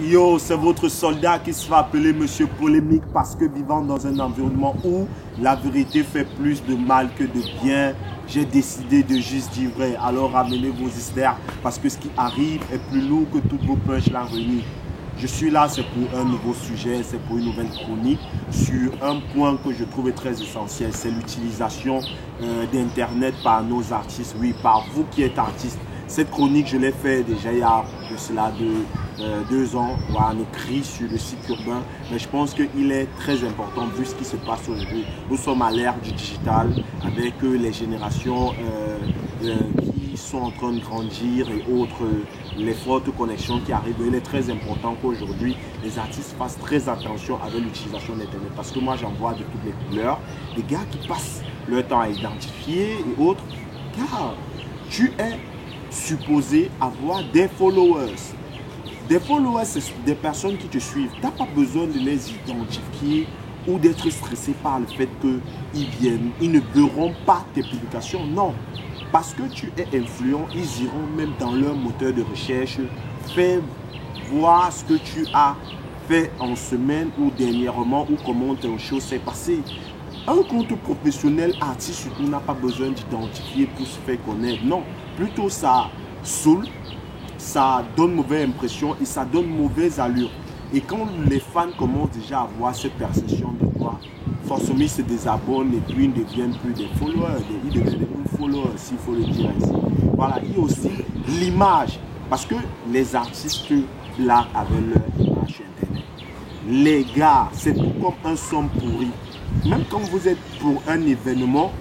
Yo, c'est votre soldat qui se fait appeler Monsieur Polémique parce que vivant dans un environnement où la vérité fait plus de mal que de bien, j'ai décidé de juste dire vrai. Alors ramenez vos hystères parce que ce qui arrive est plus lourd que toutes vos punchlines réunies. Je suis là, c'est pour un nouveau sujet, c'est pour une nouvelle chronique sur un point que je trouvais très essentiel, c'est l'utilisation d'Internet par nos artistes, oui, par vous qui êtes artistes. Cette chronique, je l'ai fait déjà il y a de cela 2 ans, en écrit sur le site urbain, mais je pense qu'il est très important vu ce qui se passe aujourd'hui. Nous sommes à l'ère du digital avec les générations qui sont en train de grandir et autres, les fortes connexions qui arrivent. Il est très important qu'aujourd'hui les artistes fassent très attention avec l'utilisation d'Internet parce que moi j'en vois de toutes les couleurs, des gars qui passent leur temps à identifier et autres, car tu es supposé avoir des followers. Des followers, c'est des personnes qui te suivent. Tu n'as pas besoin de les identifier ou d'être stressé par le fait qu'ils viennent. Ils ne verront pas tes publications. Non. Parce que tu es influent, ils iront même dans leur moteur de recherche faire voir ce que tu as fait en semaine ou dernièrement ou comment ton show s'est passé. Un compte professionnel artiste surtout n'a pas besoin d'identifier pour se faire connaître. Non. Plutôt ça saoule, ça donne mauvaise impression et ça donne mauvaise allure. Et quand les fans commencent déjà à voir cette perception de toi, forcément ils se désabonnent et puis ils ne deviennent plus des followers, ils deviennent des followers s'il faut le dire ainsi. Voilà, il y a aussi l'image, parce que les artistes là avec leur image sur Internet. Les gars, c'est tout comme un son pourri. Même quand vous êtes pour un événement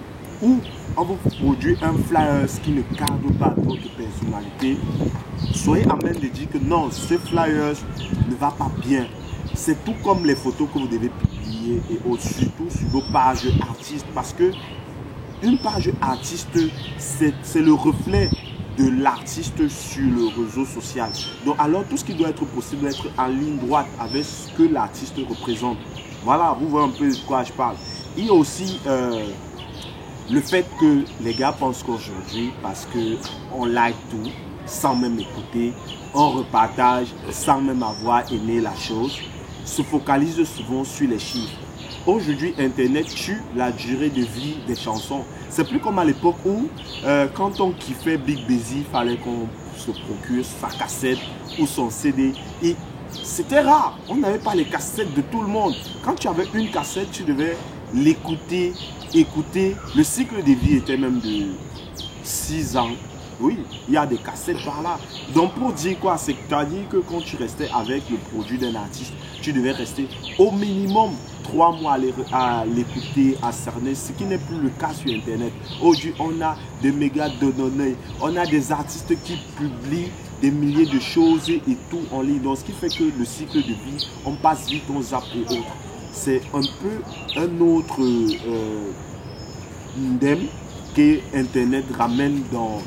où on vous produit un flyer qui ne cadre pas votre personnalité, soyez à même de dire que non, ce flyer ne va pas bien. C'est tout comme les photos que vous devez publier et surtout sur vos pages artistes, parce que une page artiste, c'est le reflet de l'artiste sur le réseau social. Donc alors tout ce qui doit être possible doit être en ligne droite avec ce que l'artiste représente. Voilà, vous voyez un peu de quoi je parle. Il y a aussi le fait que les gars pensent qu'aujourd'hui, parce qu'on like tout, sans même écouter, on repartage sans même avoir aimé la chose, se focalise souvent sur les chiffres. Aujourd'hui, Internet tue la durée de vie des chansons. C'est plus comme à l'époque où, quand on kiffait Big Busy, il fallait qu'on se procure sa cassette ou son CD. Et c'était rare. On n'avait pas les cassettes de tout le monde. Quand tu avais une cassette, tu devais l'écouter, écouter. Le cycle de vie était même de 6 ans. Oui, il y a des cassettes par là. Donc pour dire quoi, c'est-à-dire que quand tu restais avec le produit d'un artiste, tu devais rester au minimum 3 mois à l'écouter, à cerner, ce qui n'est plus le cas sur Internet. Aujourd'hui, on a des méga données, on a des artistes qui publient des milliers de choses et tout en ligne. Donc ce qui fait que le cycle de vie, on passe vite, on zappe et autres. C'est un peu un autre thème que Internet ramène dans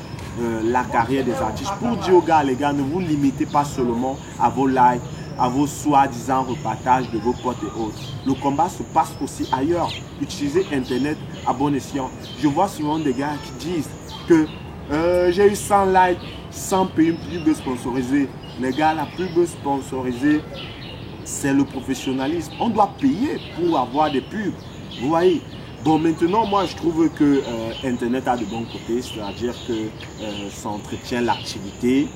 la carrière des artistes. Pour dire aux gars, les gars, ne vous limitez pas seulement à vos likes, à vos soi-disant repartages de vos potes et autres. Le combat se passe aussi ailleurs. Utilisez Internet à bon escient. Je vois souvent des gars qui disent que j'ai eu 100 likes sans payer une pub sponsorisée. Les gars, la pub sponsorisée, c'est le professionnalisme. On doit payer pour avoir des pubs. Vous voyez? Bon, maintenant, moi, je trouve que Internet a de bons côtés, c'est-à-dire que ça entretient l'activité.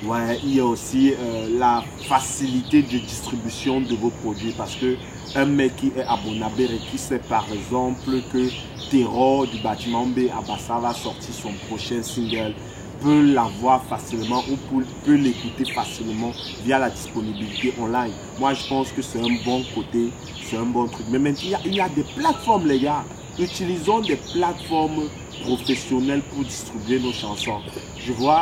Ouais, il y a aussi la facilité de distribution de vos produits parce que un mec qui est abonnable et qui sait par exemple que Terror du bâtiment B à Bassa va sortir son prochain single peut l'avoir facilement ou peut l'écouter facilement via la disponibilité online. Moi, je pense que c'est un bon côté, c'est un bon truc. Mais maintenant, il y a des plateformes, les gars. Utilisons des plateformes professionnelles pour distribuer nos chansons. Je vois,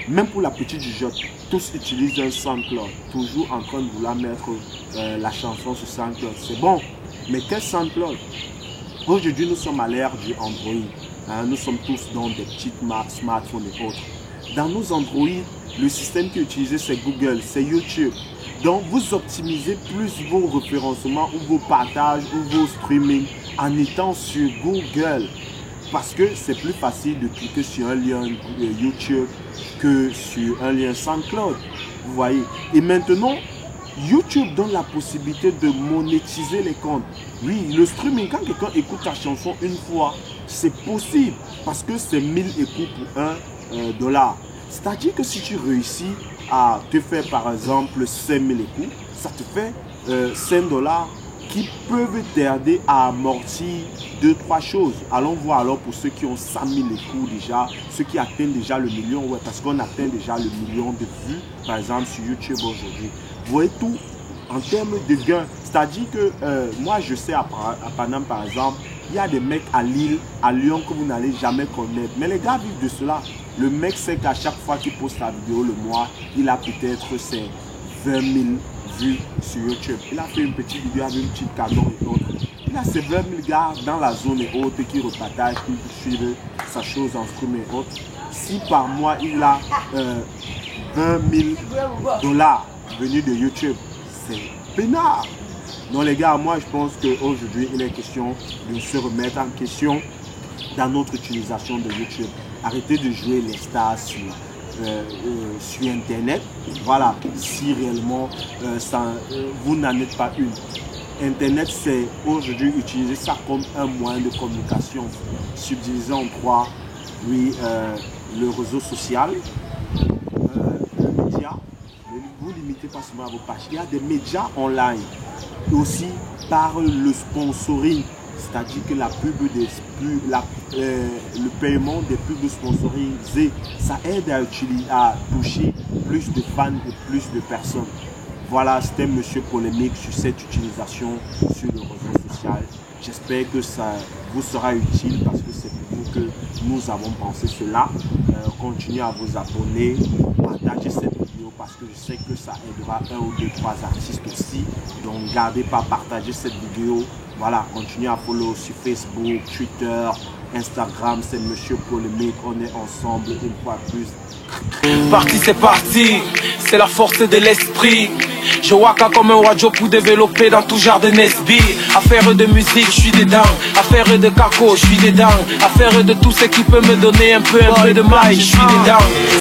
même pour la petite jugeote, tous utilisent un SoundCloud, toujours en train de vouloir mettre la chanson sur SoundCloud. C'est bon, mais quel SoundCloud? Aujourd'hui, nous sommes à l'ère du Android. Nous sommes tous dans des petits smartphones et autres. Dans nos Android, le système qui est utilisé, c'est Google, c'est YouTube. Donc, vous optimisez plus vos référencements ou vos partages ou vos streamings en étant sur Google. Parce que c'est plus facile de cliquer sur un lien YouTube que sur un lien SoundCloud. Vous voyez. Et maintenant, YouTube donne la possibilité de monétiser les comptes. Oui, le streaming, quand quelqu'un écoute ta chanson une fois, c'est possible parce que c'est 1000 écoutes pour $1. C'est-à-dire que si tu réussis à te faire par exemple 5000 écoutes, ça te fait $5 qui peuvent t'aider à amortir 2-3 choses. Allons voir alors pour ceux qui ont 100 000 écoutes déjà, ceux qui atteignent déjà le million, ouais, parce qu'on atteint déjà le million de vues, par exemple sur YouTube aujourd'hui. Vous voyez tout en termes de gains. C'est-à-dire que moi je sais à Paname par exemple, il y a des mecs à Lille, à Lyon que vous n'allez jamais connaître. Mais les gars vivent de cela. Le mec sait qu'à chaque fois qu'il poste la vidéo le mois, il a peut-être ses 20 000 vues sur YouTube. Il a fait une petite vidéo avec une petite canon et autres. Il a ses 20 000 gars dans la zone et autres qui repartagent, qui suivent sa chose en stream et autres. Si par mois il a 20 000 $ venus de YouTube, c'est peinard. Donc les gars, moi je pense qu'aujourd'hui il est question de se remettre en question dans notre utilisation de YouTube. Arrêtez de jouer les stars sur Internet. Voilà, si réellement vous n'en êtes pas une. Internet, c'est aujourd'hui utiliser ça comme un moyen de communication, subdivisé en 3. Oui, le réseau social, le média. Vous limitez pas seulement à vos pages. Il y a des médias online. Et aussi par le sponsoring. C'est-à-dire que la pub le paiement des pubs sponsorisées, ça aide à toucher plus de fans et plus de personnes. Voilà, c'était Monsieur Polémique sur cette utilisation sur le réseau social. J'espère que ça vous sera utile parce que c'est pour vous que nous avons pensé cela. Continuez à vous abonner, partagez cette vidéo parce que je sais que ça aidera 1 ou 2, 3 artistes aussi. Donc, gardez pas, partagez cette vidéo. Voilà, continuez à follow sur Facebook, Twitter, Instagram, c'est Monsieur Polémique. On est ensemble une fois plus. Parti c'est parti, c'est la force de l'esprit. Je waka comme un wajo pour développer dans tout genre de Nesby. Affaire de musique, je suis dedans. Affaire de caco, je suis dedans. Affaire de tout ce qui peut me donner un peu de maille, je suis dedans.